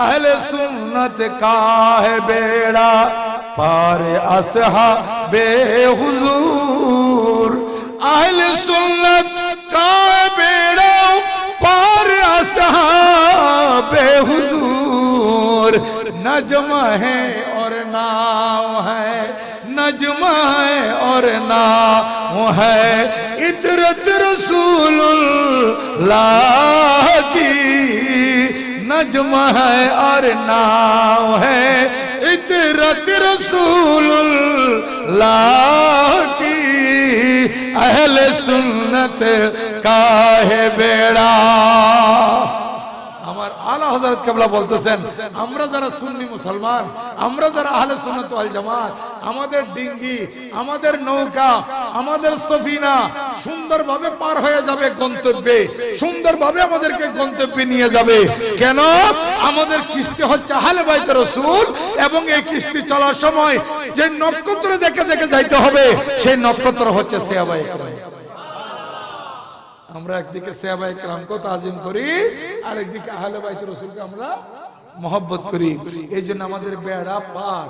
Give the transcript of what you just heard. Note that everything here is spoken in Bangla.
अहले सुन्नत का है बेड़ा पार असहाबे हुजूर। अहले सुन्नत का है बेड़ा पार असहाबे हुजूर। नजम है और नाम है, नजम है और नाम है इतरत रसूलुल्लाह की। नजम है और नाम है इतरत रसूलुल्लाह की। अहले सुन्नत का है बेड़ा। আমার আলা হযরত কিবলা বলতেছেন আমরা যারা সুন্নি মুসলমান, আমরা যারা আহলে সুন্নাত ওয়াল জামাত, আমাদের ডিঙ্গি, আমাদের নৌকা, আমাদের সফিনা সুন্দরভাবে পার হয়ে যাবে গন্তব্যে, সুন্দরভাবে আমাদেরকে গন্তব্যে নিয়ে যাবে। কেন? আমাদের কিস্তি হচ্ছে আহলে বাইতের রাসূল, এবং এই কিস্তি চলার সময় যে নক্ষত্র দেখে দেখে যাইতে হবে সেই নক্ষত্র হচ্ছে সাহাবায়ে কেরাম। আমরা একদিকে সাহাবায়ে কেরামকে তাজিম করি, আরেকদিকে আহলে বাইত রাসূলকে আমরা মহব্বত করি। এই জন্য আমাদের বেড়া পার।